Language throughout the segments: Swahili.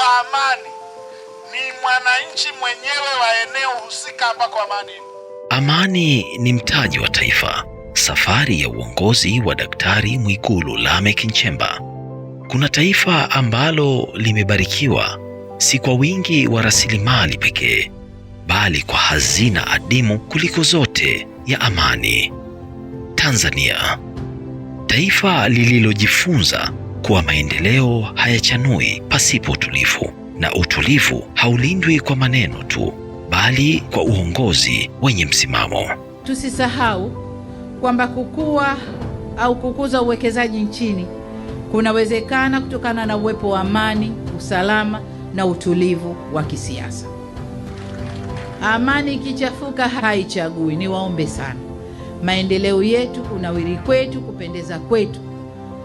wa amani ni mwananchi mwenyewe wa eneo husika ambako amani ipo. Amani ni mtaji wa taifa. Safari ya uongozi wa Daktari Mwigulu Lameck Nchemba. Kuna taifa ambalo limebarikiwa si kwa wingi wa rasilimali pekee, bali kwa hazina adimu kuliko zote ya amani. Tanzania, taifa lililojifunza kuwa maendeleo hayachanui pasipo utulivu, na utulivu haulindwi kwa maneno tu, bali kwa uongozi wenye msimamo. Tusisahau kwamba kukua au kukuza uwekezaji nchini kunawezekana kutokana na uwepo wa amani, usalama na utulivu wa kisiasa. Amani ikichafuka haichagui. Niwaombe sana, maendeleo yetu, kunawiri kwetu, kupendeza kwetu,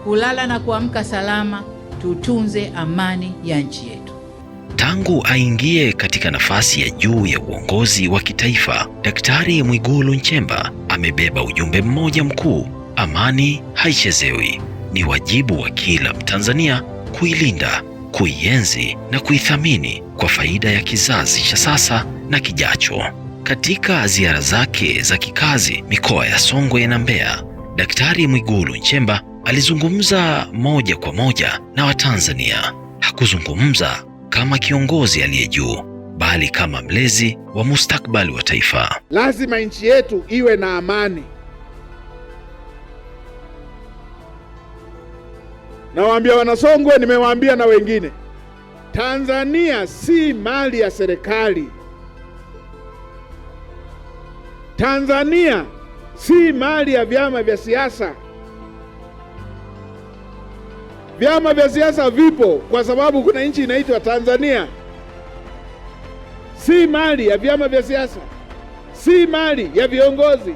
kulala na kuamka salama, tutunze amani ya nchi yetu. Tangu aingie katika nafasi ya juu ya uongozi wa kitaifa, Daktari Mwigulu Nchemba amebeba ujumbe mmoja mkuu: amani haichezewi. Ni wajibu wa kila Mtanzania kuilinda, kuienzi na kuithamini kwa faida ya kizazi cha sasa na kijacho. Katika ziara zake za kikazi mikoa ya Songwe na Mbeya, Daktari Mwigulu Nchemba alizungumza moja kwa moja na Watanzania. Hakuzungumza kama kiongozi aliye juu, bali kama mlezi wa mustakabali wa taifa. Lazima nchi yetu iwe na amani. Nawaambia Wanasongwe, nimewaambia na wengine, Tanzania si mali ya serikali. Tanzania si mali ya vyama vya siasa. Vyama vya siasa vipo kwa sababu kuna nchi inaitwa Tanzania. Si mali ya vyama vya siasa, si mali ya viongozi,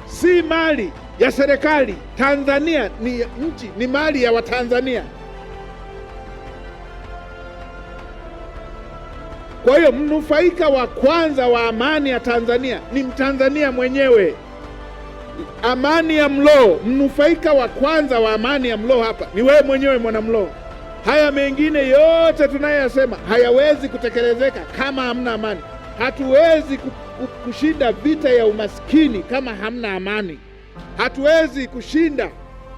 si mali ya serikali. Tanzania ni nchi, ni mali ya Watanzania. Kwa hiyo mnufaika wa kwanza wa amani ya Tanzania ni Mtanzania mwenyewe. Amani ya Mlowo, mnufaika wa kwanza wa amani ya Mlowo hapa ni wewe mwenyewe mwana Mlowo. Haya mengine yote tunayoyasema hayawezi kutekelezeka kama hamna amani. Hatuwezi kushinda vita ya umaskini kama hamna amani. Hatuwezi kushinda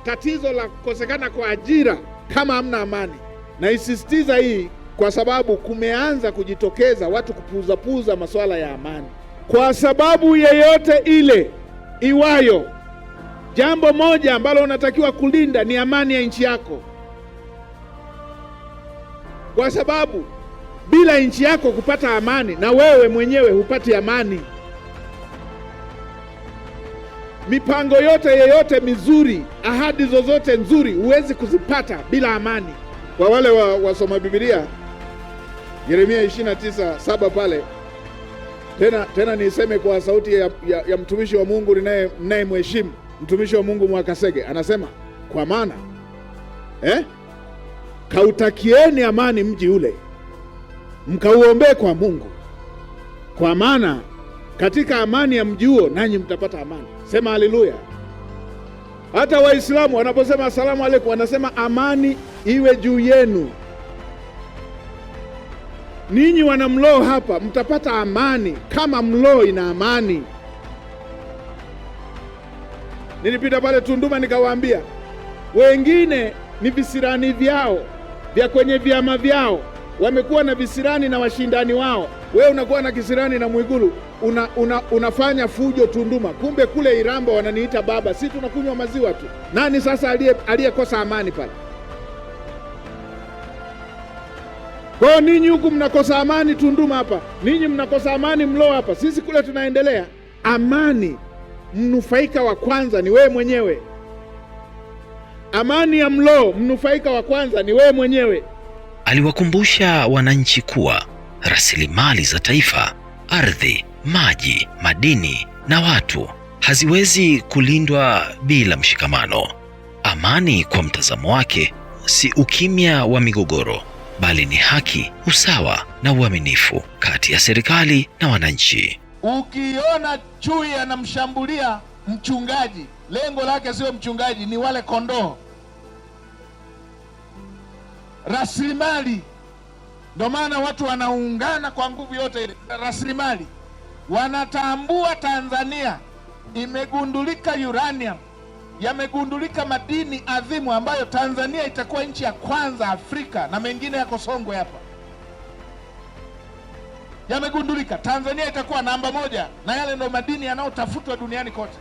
tatizo la kukosekana kwa ajira kama hamna amani. Na isisitiza hii kwa sababu kumeanza kujitokeza watu kupuuza masuala ya amani. Kwa sababu yeyote ile iwayo, jambo moja ambalo unatakiwa kulinda ni amani ya nchi yako. Kwa sababu bila nchi yako kupata amani, na wewe mwenyewe hupati amani. Mipango yote mizuri, ahadi zozote nzuri huwezi kuzipata bila amani. Kwa wale wasoma Biblia, Yeremia 29:7 pale, tena niseme kwa sauti ya mtumishi wa Mungu ninayemheshimu, mtumishi wa Mungu Mwakasege, anasema kwa maana kautakieni amani mji ule, mkauombee kwa Mungu, kwa maana katika amani ya mji huo nanyi mtapata amani. Sema haleluya. Hata Waislamu wanaposema asalamu alaykum wanasema amani iwe juu yenu. Ninyi wana Mlowo hapa mtapata amani kama Mlowo ina amani. Nilipita pale Tunduma nikawaambia, wengine ni visirani vyao vya kwenye vyama vyao, wamekuwa na visirani na washindani wao. Wewe unakuwa na kisirani na Mwigulu, unafanya fujo Tunduma, kumbe kule Iramba wananiita baba, si tunakunywa maziwa tu. Nani sasa aliyekosa amani pale? Kwa ninyi huku mnakosa amani Tunduma hapa, ninyi mnakosa amani Mlowo hapa, sisi kule tunaendelea. Amani, mnufaika wa kwanza ni wewe mwenyewe. Amani ya Mlowo, mnufaika wa kwanza ni wewe mwenyewe. Aliwakumbusha wananchi kuwa rasilimali za taifa, ardhi, maji, madini na watu haziwezi kulindwa bila mshikamano. Amani kwa mtazamo wake si ukimya wa migogoro, bali ni haki, usawa na uaminifu kati ya serikali na wananchi. Ukiona chui anamshambulia mchungaji, lengo lake sio mchungaji, ni wale kondoo. Rasilimali Ndio maana watu wanaungana kwa nguvu yote ile rasilimali. Wanatambua Tanzania imegundulika uranium, yamegundulika madini adhimu ambayo Tanzania itakuwa nchi ya kwanza Afrika, na mengine yako Songwe hapa. Yamegundulika, Tanzania itakuwa namba moja, na yale ndio madini yanayotafutwa duniani kote.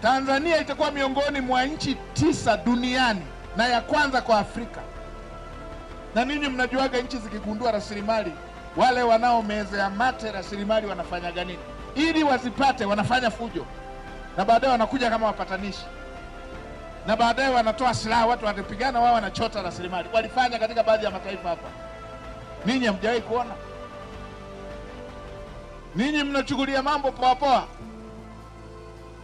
Tanzania itakuwa miongoni mwa nchi 9 duniani na ya kwanza kwa Afrika. Na ninyi mnajuaga nchi zikigundua rasilimali, wale wanaomezea mate rasilimali wanafanyaga nini? Ili wazipate wanafanya fujo, na baadaye wanakuja kama wapatanishi, na baadaye wanatoa silaha, watu wanapigana, wao wanachota rasilimali. Walifanya katika baadhi ya mataifa hapa. Ninyi hamjawahi kuona? Ninyi mnachukulia mambo poa poa.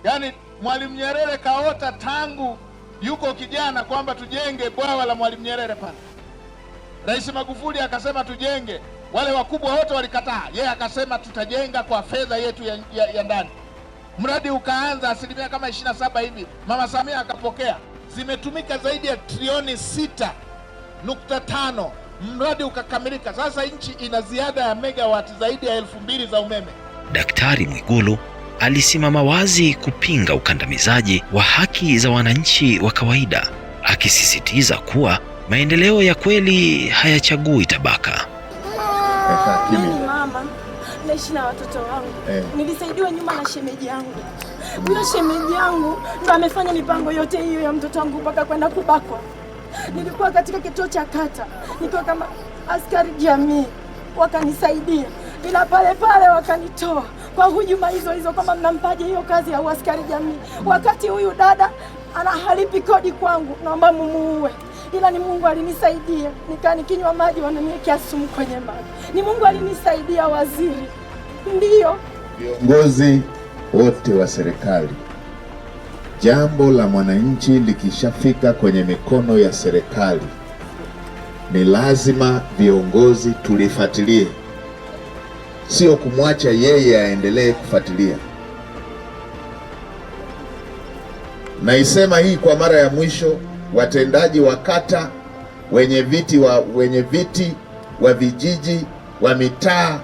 Yaani Mwalimu Nyerere kaota tangu yuko kijana kwamba tujenge bwawa la Mwalimu Nyerere pale. Rais Magufuli akasema tujenge, wale wakubwa wote walikataa. Yeye akasema tutajenga kwa fedha yetu ya ndani. Mradi ukaanza asilimia kama 27 hivi. Mama Samia akapokea. Zimetumika zaidi ya trilioni 6.5. Mradi ukakamilika. Sasa nchi ina ziada ya megawati zaidi ya 2000 za umeme. Daktari Mwigulu alisimama wazi kupinga ukandamizaji wa haki za wananchi wa kawaida, akisisitiza kuwa maendeleo ya kweli hayachagui tabaka. Mama, naishi na watoto wangu. Nilisaidiwa nyuma na shemeji yangu. Huyo shemeji yangu ndo amefanya mipango yote hiyo ya mtoto wangu mpaka kwenda kubakwa. Nilikuwa katika kituo cha kata, nikiwa kama askari jamii, wakanisaidia. Ila pale pale wakanitoa kwa hujuma hizo kwamba mnampaje hiyo kazi ya askari jamii, wakati huyu dada anahalipi kodi kwangu, naomba mumuue. Ila ni Mungu alinisaidia, nikinywa maji wananiwekea sumu kwenye maji. Ni Mungu alinisaidia waziri. Ndiyo viongozi wote wa serikali, jambo la mwananchi likishafika kwenye mikono ya serikali, ni lazima viongozi tulifuatilie, sio kumwacha yeye aendelee kufuatilia. Naisema hii kwa mara ya mwisho, watendaji wa kata, wenye viti wa vijiji, wa mitaa,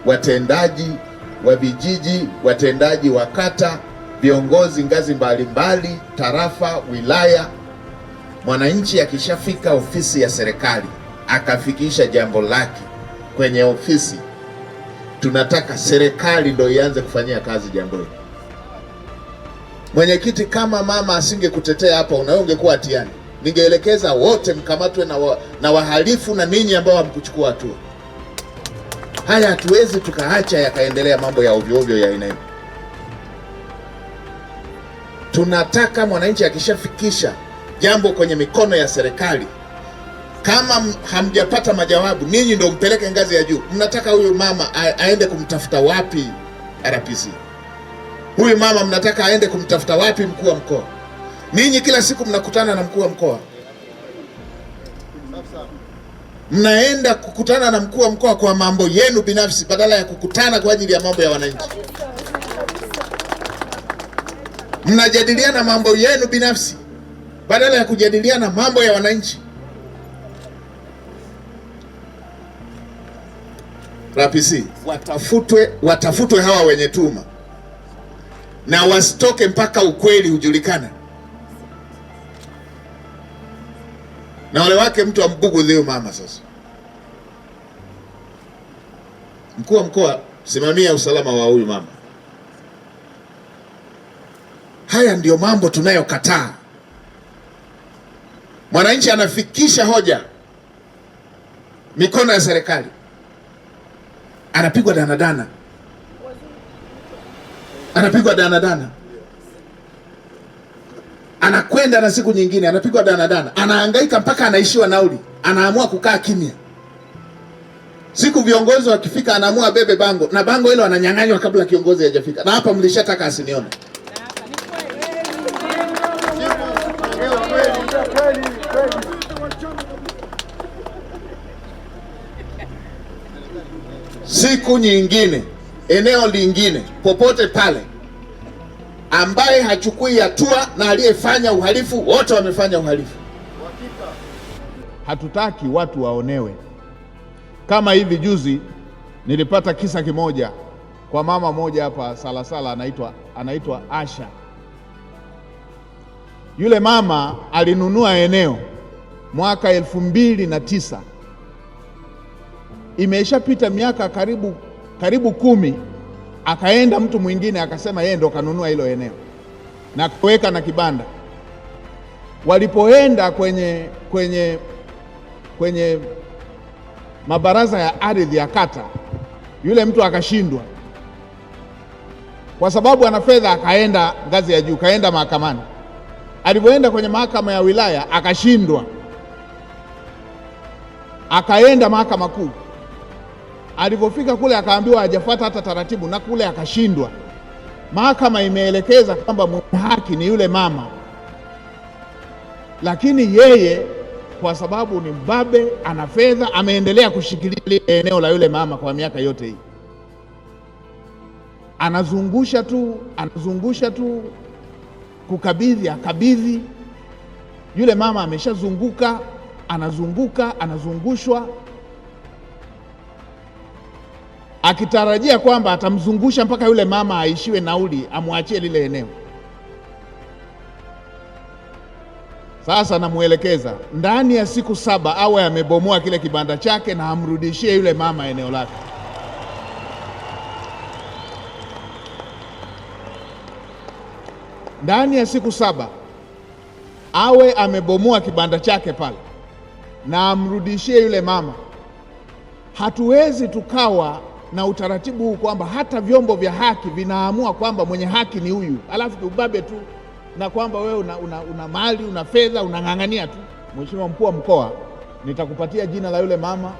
watendaji wa vijiji, watendaji wa kata, viongozi ngazi mbalimbali, tarafa, wilaya. Mwananchi akishafika ofisi ya serikali akafikisha jambo lake kwenye ofisi, tunataka serikali ndio ianze kufanyia kazi jambo hili. Mwenyekiti, kama mama asingekutetea hapa, ungekuwa hatiani. Ningeelekeza wote mkamatwe na wahalifu na ninyi ambao hamkuchukua hatua. Haya hatuwezi tukaacha yakaendelea mambo ya ovyo ovyo ya aina hii. Tunataka mwananchi akishafikisha jambo kwenye mikono ya serikali, kama hamjapata majawabu, ninyi ndio mpeleke ngazi ya juu. Mnataka huyu mama aende kumtafuta wapi RPC? Huyu mama mnataka aende kumtafuta wapi mkuu wa mkoa? Ninyi kila siku mnakutana na mkuu wa mkoa. Mnaenda kukutana na mkuu wa mkoa kwa mambo yenu binafsi badala ya kukutana kwa ajili ya mambo ya wananchi. Mnajadiliana mambo yenu binafsi badala ya kujadiliana mambo ya wananchi. RPC watafutwe hawa wenye tuma, na wasitoke mpaka ukweli ujulikane. Na wale wake mtu ambugudhi huyo mama. Sasa mkuu wa mkoa, simamia usalama wa huyu mama. Haya ndiyo mambo tunayokataa. Mwananchi anafikisha hoja mikono ya serikali, anapigwa danadana, anakwenda na siku nyingine anapigwa danadana, anahangaika mpaka anaishiwa nauli, anaamua kukaa kimya. Siku viongozi wakifika, anaamua bebe bango, na bango hilo ananyang'anywa kabla kiongozi hajafika. Na hapa mlishataka asinione. Siku nyingine, eneo lingine, popote pale, ambaye hachukui hatua na aliyefanya uhalifu, wote wamefanya uhalifu. hatutaki watu waonewe. Kama hivi juzi nilipata kisa kimoja kwa mama moja hapa Salasala, anaitwa Asha. Yule mama alinunua eneo mwaka 2009. Imeshapita miaka karibu 10, akaenda mtu mwingine akasema yeye ndo kanunua hilo eneo na kuweka na kibanda. Walipoenda kwenye mabaraza ya ardhi ya kata, yule mtu akashindwa kwa sababu ana fedha, akaenda ngazi ya juu, kaenda mahakamani. Alipoenda kwenye mahakama ya wilaya akashindwa, akaenda mahakama kuu. Alipofika kule akaambiwa hajafuata hata taratibu, na kule akashindwa. Mahakama imeelekeza kwamba mwenye haki ni yule mama, lakini yeye kwa sababu ni mbabe, ana fedha, ameendelea kushikilia eneo la yule mama kwa miaka yote hii. Anazungusha tu kukabidhi, akabidhi. Yule mama ameshazunguka, anazungushwa, akitarajia kwamba atamzungusha mpaka yule mama aishiwe nauli, amwachie lile eneo. Sasa namuelekeza ndani ya siku 7 awe amebomoa kile kibanda chake na amrudishie yule mama eneo lake. Ndani ya siku 7 awe amebomoa kibanda chake pale na amrudishie yule mama. Hatuwezi tukawa na utaratibu huu kwamba hata vyombo vya haki vinaamua kwamba mwenye haki ni huyu, alafu ubabe tu na kwamba wewe una mali, una fedha, unang'ang'ania tu. Mheshimiwa Mkuu wa Mkoa, nitakupatia jina la yule mama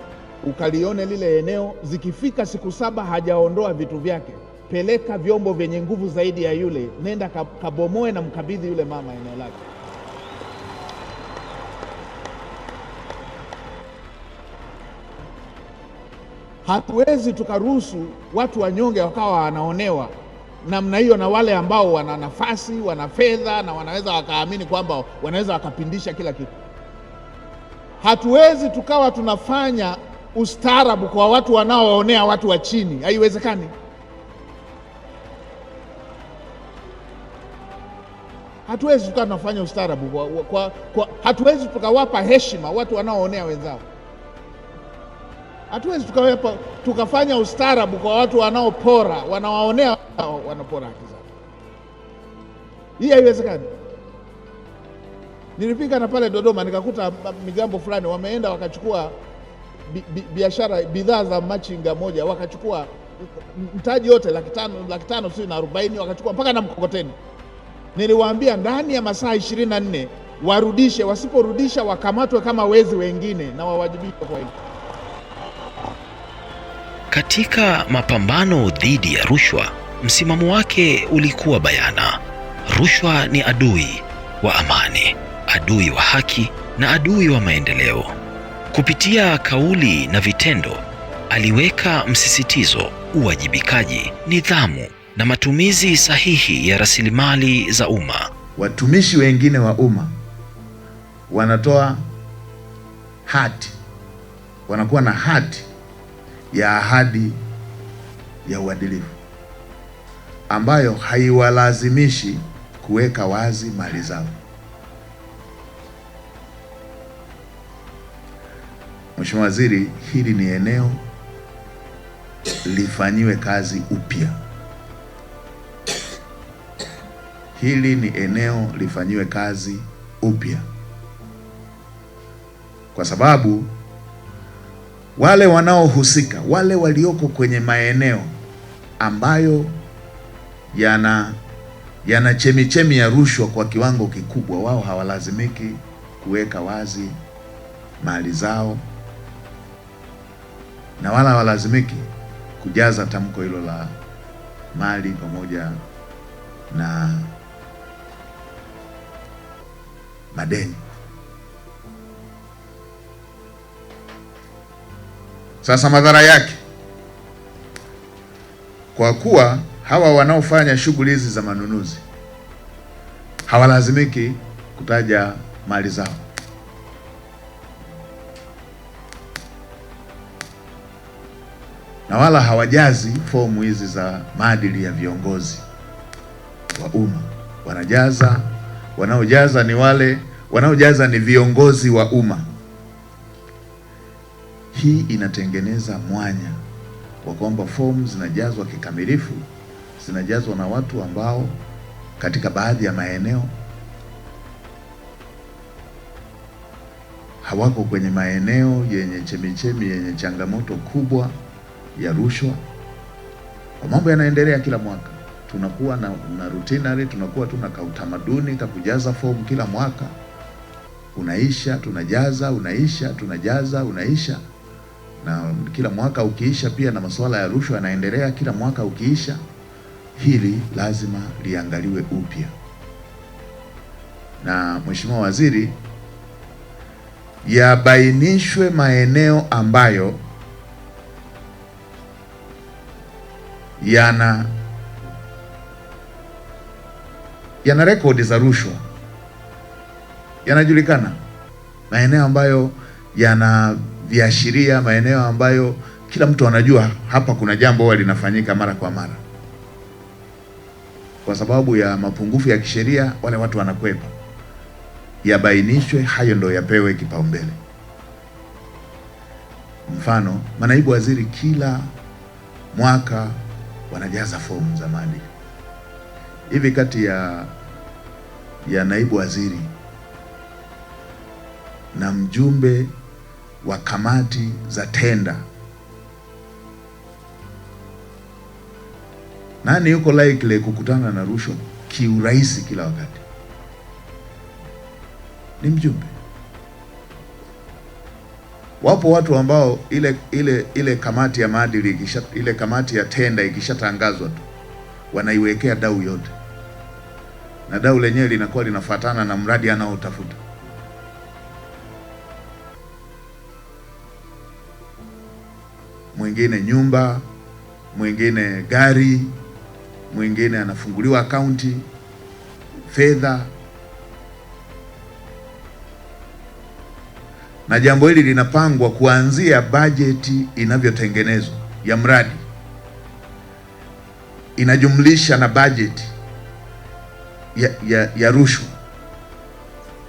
ukalione lile eneo. Zikifika siku 7 hajaondoa vitu vyake, peleka vyombo vyenye nguvu zaidi ya yule, nenda kabomoe na mkabidhi yule mama eneo lake. Hatuwezi tukaruhusu watu wanyonge wakawa wanaonewa namna hiyo, na wale ambao wana nafasi, wana fedha na wanaweza wakaamini kwamba wanaweza wakapindisha kila kitu. Hatuwezi tukawa tunafanya ustaarabu kwa watu wanaoonea watu wa chini, haiwezekani. Hatuwezi tukawa tunafanya ustaarabu hatuwezi tukawapa heshima watu wanaoonea wenzao. Hatuwezi tukafanya ustaarabu kwa watu wanaopora, wanawaonea wanapora haki zao. Hii haiwezekani. Nilifika na pale Dodoma nikakuta migambo fulani wameenda wakachukua biashara, bidhaa za machinga moja, wakachukua mtaji yote $500 sio na 40, wakachukua mpaka na mkokoteni. Niliwaambia ndani ya masaa 24 warudishe, wasiporudisha wakamatwe kama wezi wengine na wawajibishwe kwa hilo. Katika mapambano dhidi ya rushwa, msimamo wake ulikuwa bayana. Rushwa ni adui wa amani, adui wa haki na adui wa maendeleo. Kupitia kauli na vitendo, aliweka msisitizo, uwajibikaji, nidhamu na matumizi sahihi ya rasilimali za umma. Watumishi wengine wa umma wanatoa hati, wanakuwa na hati ya ahadi ya uadilifu ambayo haiwalazimishi kuweka wazi mali zao. Mheshimiwa Waziri, hili ni eneo lifanyiwe kazi upya. Hili ni eneo lifanyiwe kazi upya, kwa sababu wale wanaohusika, wale walioko kwenye maeneo ambayo yana chemichemi ya rushwa kwa kiwango kikubwa, wao hawalazimiki kuweka wazi mali zao na wala hawalazimiki kujaza tamko hilo la mali pamoja na madeni. Sasa madhara yake, kwa kuwa hawa wanaofanya shughuli hizi za manunuzi hawalazimiki kutaja mali zao, na wala hawajazi fomu hizi za maadili ya viongozi wa umma. Wanaojaza ni viongozi wa umma. Hii inatengeneza mwanya wa kwamba fomu zinajazwa kikamilifu, zinajazwa na watu ambao katika baadhi ya maeneo hawako kwenye maeneo yenye chemichemi yenye changamoto kubwa ya rushwa. Kwa mambo yanaendelea kila mwaka, tunakuwa na routinary, tunakuwa tuna kautamaduni ka kujaza fomu kila mwaka, unaisha tunajaza, unaisha tunajaza, unaisha, na kila mwaka ukiisha pia na masuala ya rushwa yanaendelea kila mwaka ukiisha. Hili lazima liangaliwe upya, na Mheshimiwa Waziri, yabainishwe maeneo ambayo yana rekodi za rushwa, yanajulikana, maeneo ambayo yana viashiria, maeneo ambayo kila mtu anajua hapa kuna jambo huwa linafanyika mara kwa mara. Kwa sababu ya mapungufu ya kisheria wale watu wanakwepa. Yabainishwe, hayo ndio yapewe kipaumbele. Mfano, manaibu waziri kila mwaka wanajaza fomu za maadili. Hivi kati ya naibu waziri na mjumbe wa kamati za tenda, nani yuko likely kukutana na rushwa kiurahisi kila wakati? Ni mjumbe. Wapo watu ambao ile kamati ya maadili ile kamati ya tenda ikishatangazwa tu wanaiwekea dau yote, na dau lenyewe linakuwa linafuatana na mradi anaotafuta. Mwingine nyumba, mwingine gari, mwingine anafunguliwa akaunti, fedha. Na jambo hili linapangwa kuanzia bajeti inavyotengenezwa ya mradi, inajumlisha na bajeti ya rushwa.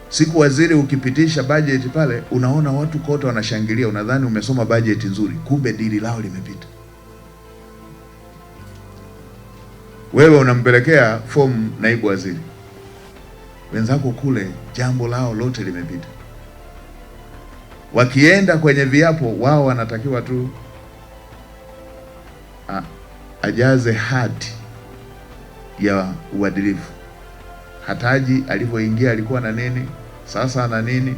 Siku waziri ukipitisha bajeti pale, unaona watu kote wanashangilia, unadhani umesoma bajeti nzuri, kumbe dili lao limepita. Wewe unampelekea fomu naibu waziri, wenzako kule jambo lao lote limepita. Wakienda kwenye viapo, wao wanatakiwa tu ajaze hati ya uadilifu. Hataji alivyoingia alikuwa na nini, sasa na nini.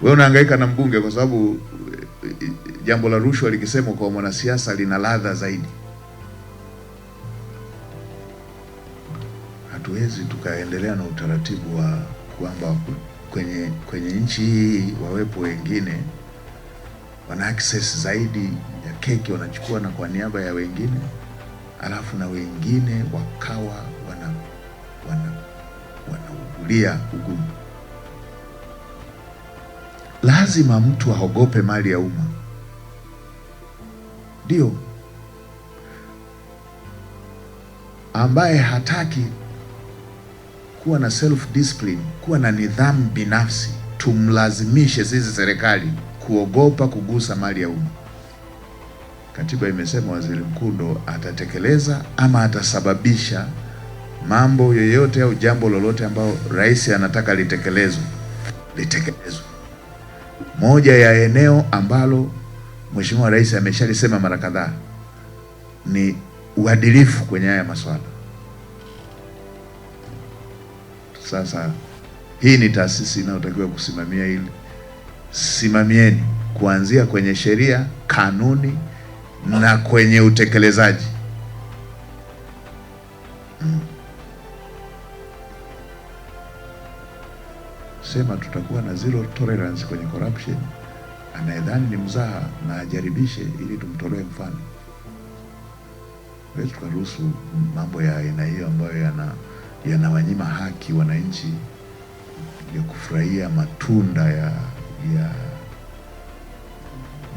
Wewe unahangaika na mbunge kwa sababu jambo la rushwa likisema kwa mwanasiasa lina ladha zaidi. Hatuwezi tukaendelea na utaratibu wa kwamba kwenye nchi hii wawepo wengine wana access zaidi ya keki wanachukua na kwa niaba ya wengine, alafu na wengine wakawa wanaugulia ugumu. Lazima mtu aogope mali ya umma. Ndio ambaye hataki kuwa na self discipline, kuwa na nidhamu binafsi, tumlazimishe sisi serikali kuogopa kugusa mali ya umma. Katiba imesema waziri mkuu ndo atatekeleza ama atasababisha mambo yoyote au jambo lolote ambalo rais anataka litekelezwe. Moja ya eneo ambalo Mheshimiwa Rais ameshalisema mara kadhaa ni uadilifu kwenye haya masuala. Sasa hii ni taasisi inayotakiwa kusimamia hili. Simamieni kuanzia kwenye sheria, kanuni na kwenye utekelezaji. Sema tutakuwa na zero tolerance kwenye corruption. Anayedhani ni mzaha na ajaribishe ili tumtolee mfano. Wewe tukaruhusu mambo ya aina hiyo ambayo yanawanyima haki wananchi ya kufurahia matunda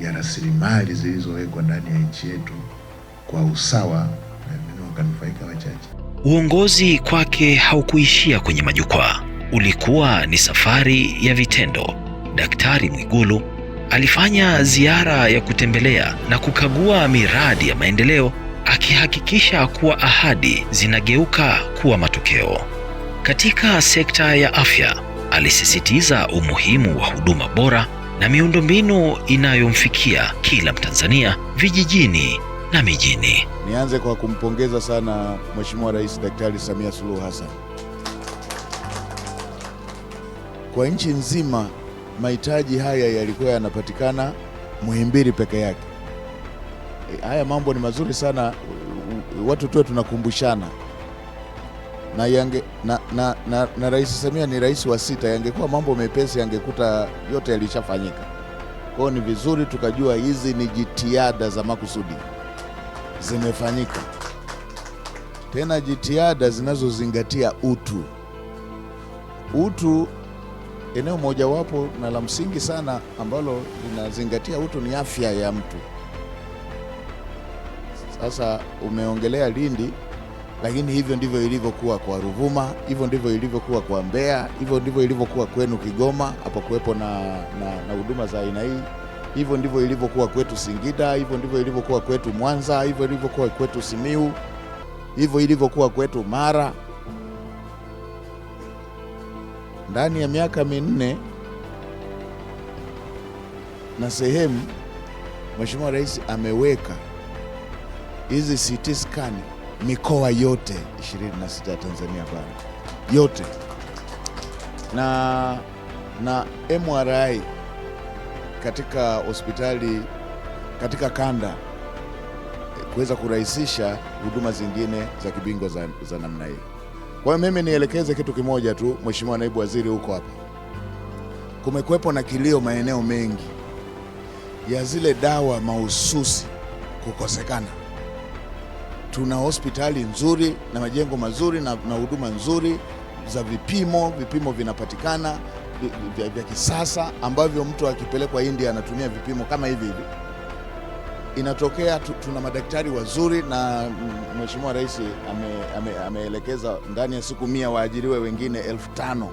ya rasilimali zilizowekwa ndani ya nchi yetu kwa usawa, na wakanufaika wachache. Uongozi kwake haukuishia kwenye majukwaa, ulikuwa ni safari ya vitendo. Daktari Mwigulu alifanya ziara ya kutembelea na kukagua miradi ya maendeleo, akihakikisha kuwa ahadi zinageuka kuwa matokeo. Katika sekta ya afya, alisisitiza umuhimu wa huduma bora na miundombinu inayomfikia kila Mtanzania vijijini na mijini. Nianze kwa kumpongeza sana Mheshimiwa Rais Daktari Samia Suluhu Hassan. Kwa nchi nzima mahitaji haya yalikuwa yanapatikana Muhimbili peke yake. Haya mambo ni mazuri sana, watu tuwe tunakumbushana. Na Rais Samia ni rais wa 6, yangekuwa mambo mepesi yangekuta yote yalishafanyika. Kwa hiyo ni vizuri tukajua hizi ni jitihada za makusudi zimefanyika, tena jitihada zinazozingatia utu. Eneo mojawapo na la msingi sana ambalo linazingatia utu ni afya ya mtu. Sasa umeongelea Lindi, lakini hivyo ndivyo ilivyokuwa kwa Ruvuma, hivyo ndivyo ilivyokuwa kwa Mbeya, hivyo ndivyo ilivyokuwa kwenu Kigoma, hapo kuwepo na huduma za aina hii. Hivyo ndivyo ilivyokuwa kwetu Singida, hivyo ndivyo ilivyokuwa kwetu Mwanza, hivyo ilivyokuwa kwetu Simiu, hivyo ilivyokuwa kwetu Mara. Ndani ya miaka 4 na sehemu, Mheshimiwa Rais ameweka hizi CT scan mikoa yote 26 ya Tanzania bara yote, na MRI katika hospitali katika kanda, kuweza kurahisisha huduma zingine za kibingwa za namna hii. Kwa hiyo mimi nielekeze kitu kimoja tu, Mheshimiwa Naibu Waziri, huko hapa kumekuwepo na kilio maeneo mengi ya zile dawa mahususi kukosekana. Tuna hospitali nzuri na majengo mazuri na huduma nzuri za vipimo vinapatikana vya kisasa ambavyo mtu akipelekwa India anatumia vipimo kama hivi. Inatokea tuna madaktari wazuri, na Mheshimiwa Rais ameelekeza ndani ya siku 100 waajiriwe wengine 5,000.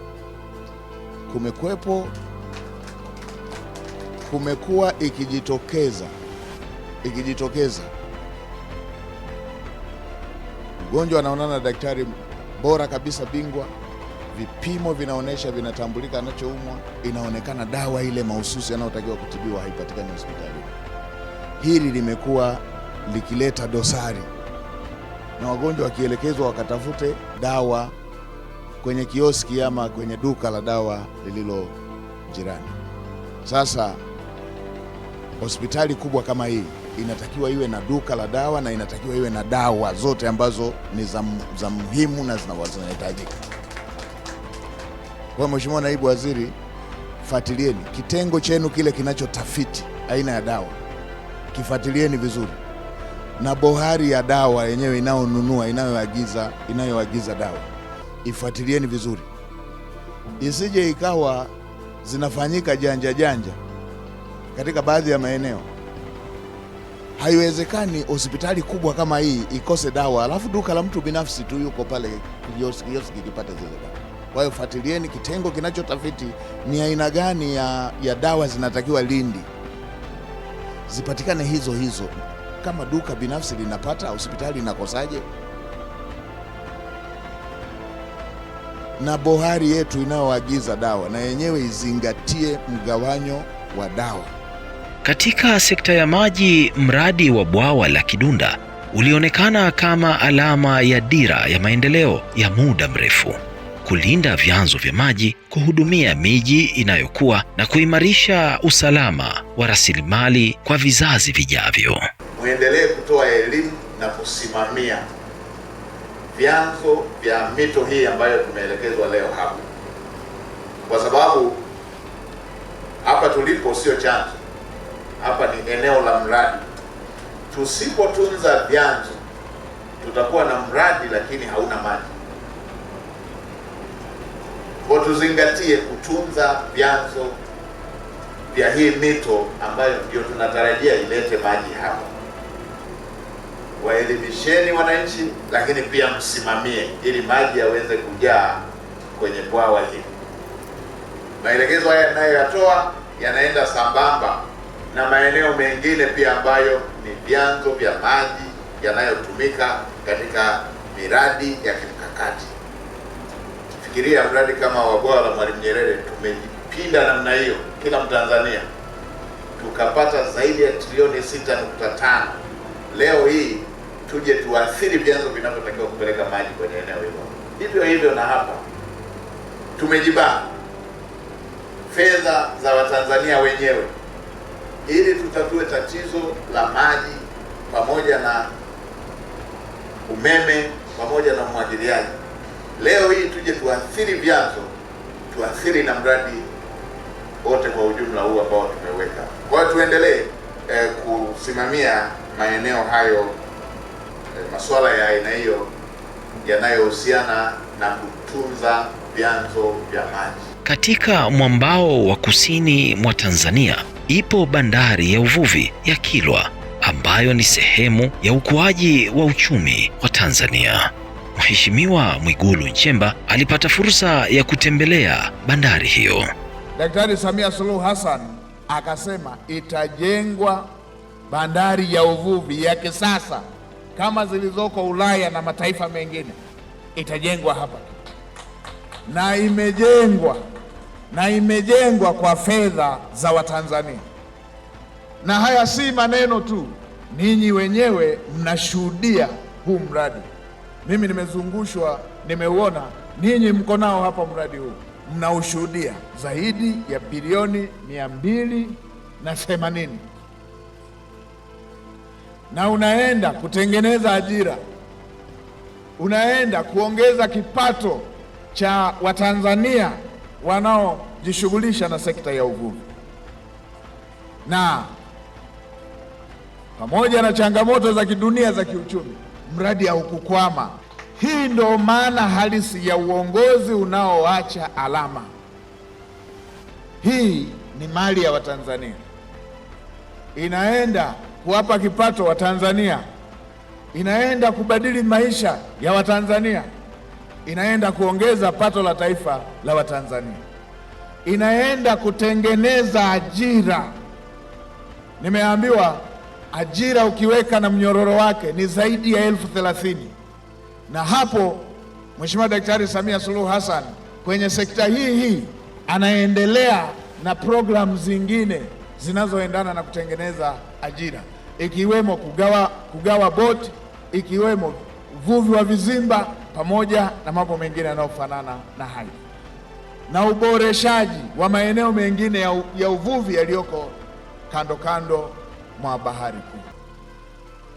Kumekuwa ikijitokeza mgonjwa anaonana na daktari bora kabisa, bingwa, vipimo vinaonesha, vinatambulika anachoumwa, inaonekana dawa ile mahususi anayotakiwa kutibiwa haipatikani hospitali. Hili limekuwa likileta dosari, na wagonjwa wakielekezwa wakatafute dawa kwenye kioski ama kwenye duka la dawa lililo jirani. Sasa hospitali kubwa kama hii inatakiwa iwe na duka la dawa, na inatakiwa iwe na dawa zote ambazo ni za muhimu na zinahitajika. Kwa Mheshimiwa Naibu Waziri, fuatilieni kitengo chenu kile kinachotafiti aina ya dawa, kifuatilieni vizuri, na bohari ya dawa yenyewe inayoagiza dawa ifuatilieni vizuri, isije ikawa zinafanyika janja katika baadhi ya maeneo. Haiwezekani hospitali kubwa kama hii ikose dawa, alafu duka la mtu binafsi tu yuko pale kioski kipata zile dawa. Kwa hiyo fuatilieni kitengo kinachotafiti ni aina gani ya dawa zinatakiwa Lindi, zipatikane hizo. Kama duka binafsi linapata, hospitali inakosaje? Na bohari yetu inayoagiza dawa na yenyewe izingatie mgawanyo wa dawa. Katika sekta ya maji, mradi wa bwawa la Kidunda ulionekana kama alama ya dira ya maendeleo ya muda mrefu: kulinda vyanzo vya maji, kuhudumia miji inayokuwa na kuimarisha usalama wa rasilimali kwa vizazi vijavyo. Muendelee kutoa elimu na kusimamia vyanzo vya mito hii ambayo tumeelekezwa leo hapa, kwa sababu hapa tulipo sio chanzo, hapa ni eneo la mradi. Tusipotunza vyanzo, tutakuwa na mradi lakini hauna maji. Kwa tuzingatie kutunza vyanzo vya hii mito ambayo ndio tunatarajia ilete maji hapa. Waelimisheni wananchi, lakini pia msimamie ili maji yaweze kujaa kwenye bwawa hili. Maelekezo haya yanayoyatoa yanaenda sambamba na maeneo mengine pia ambayo ni vyanzo vya maji yanayotumika katika miradi ya kimkakati. Fikiria mradi kama wa bwawa la Mwalimu Nyerere, tumejipinda namna hiyo kila Mtanzania, tukapata zaidi ya trilioni 6.5. Leo hii tuje tuathiri vyanzo vinavyotakiwa kupeleka maji kwenye eneo hilo. Hivyo hivyo na hapa tumejibana fedha za Watanzania wenyewe ili tutatue tatizo la maji pamoja na umeme pamoja na umwagiliaji. Leo hii tuje tuathiri vyanzo, tuathiri na mradi wote kwa ujumla huu ambao tumeweka. Kwa hiyo tuendelee kusimamia maeneo hayo, masuala ya aina hiyo yanayohusiana na kutunza vyanzo vya maji. Katika mwambao wa kusini mwa Tanzania ipo bandari ya uvuvi ya Kilwa ambayo ni sehemu ya ukuaji wa uchumi wa Tanzania. Mheshimiwa Mwigulu Nchemba alipata fursa ya kutembelea bandari hiyo. Daktari Samia Suluhu Hassan akasema itajengwa bandari ya uvuvi ya kisasa kama zilizoko Ulaya na mataifa mengine, itajengwa hapa. Na imejengwa kwa fedha za Watanzania. Na haya si maneno tu, ninyi wenyewe mnashuhudia huu mradi. Mimi nimezungushwa, nimeuona, ninyi mko nao hapa mradi huu, mnaushuhudia. Zaidi ya bilioni 280, na unaenda kutengeneza ajira, unaenda kuongeza kipato cha Watanzania wanaojishughulisha na sekta ya uvuvi. Na pamoja na changamoto za kidunia za kiuchumi, mradi haukukwama. Hii ndio maana halisi ya uongozi unaoacha alama. Hii ni mali ya Watanzania, inaenda kuwapa kipato Watanzania, inaenda kubadili maisha ya Watanzania, inaenda kuongeza pato la taifa la Watanzania, inaenda kutengeneza ajira. Nimeambiwa ajira ukiweka na mnyororo wake ni zaidi ya 30,000. Na hapo Mheshimiwa Daktari Samia Suluhu Hassan kwenye sekta hii anaendelea na programu zingine zinazoendana na kutengeneza ajira, ikiwemo kugawa boti, ikiwemo uvuvi wa vizimba pamoja na mambo mengine yanayofanana na hayo, na uboreshaji wa maeneo mengine ya uvuvi yaliyoko kando kando mwa bahari kuu.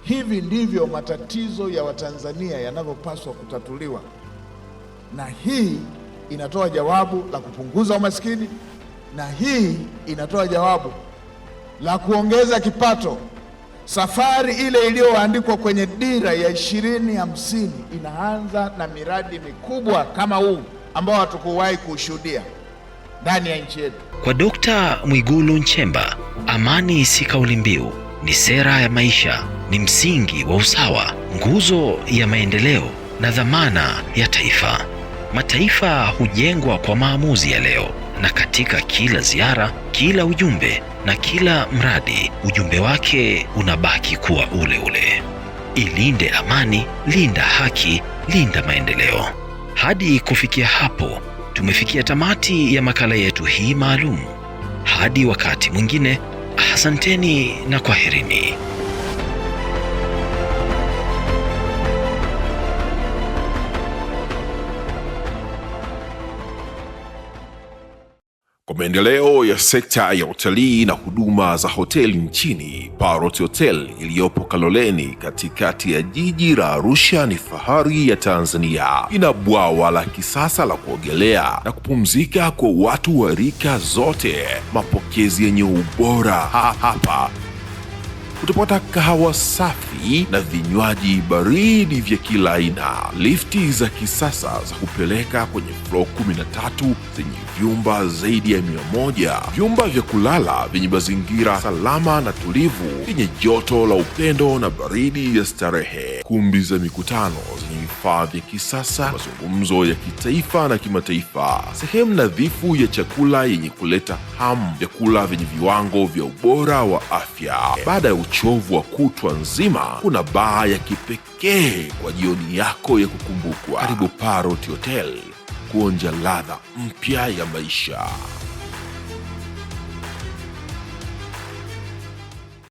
Hivi ndivyo matatizo ya Watanzania yanavyopaswa kutatuliwa, na hii inatoa jawabu la kupunguza umaskini, na hii inatoa jawabu la kuongeza kipato. Safari ile iliyoandikwa kwenye dira ya 2050 inaanza na miradi mikubwa kama huu ambao hatukuwahi kushuhudia ndani ya nchi yetu. Kwa Dr. Mwigulu Nchemba, amani si kauli mbiu, ni sera ya maisha, ni msingi wa usawa, nguzo ya maendeleo na dhamana ya taifa. Mataifa hujengwa kwa maamuzi ya leo, na katika kila ziara, kila ujumbe na kila mradi, ujumbe wake unabaki kuwa ule ule: ilinde amani, linda haki, linda maendeleo. Hadi kufikia hapo, tumefikia tamati ya makala yetu hii maalum. Hadi wakati mwingine, asanteni na kwaherini. Kwa maendeleo ya sekta ya utalii na huduma za hoteli nchini, Parrot Hotel iliyopo Kaloleni katikati ya jiji la Arusha ni fahari ya Tanzania. Ina bwawa la kisasa la kuogelea na kupumzika kwa watu wa rika zote, mapokezi yenye ubora hapa Utapata kahawa safi na vinywaji baridi vya kila aina, lifti za kisasa za kupeleka kwenye floor 13 zenye vyumba zaidi ya 100, vyumba vya kulala vyenye mazingira salama na tulivu, vyenye joto la upendo na baridi ya starehe, kumbi za mikutano zenye vifaa vya kisasa, mazungumzo ya kitaifa na kimataifa, sehemu nadhifu ya chakula yenye kuleta hamu, vyakula vyenye viwango vya ubora wa afya. Baada ya uchovu wa kutwa nzima, kuna baa ya kipekee kwa jioni yako ya kukumbukwa. Karibu Parrot Hotel kuonja ladha mpya ya maisha.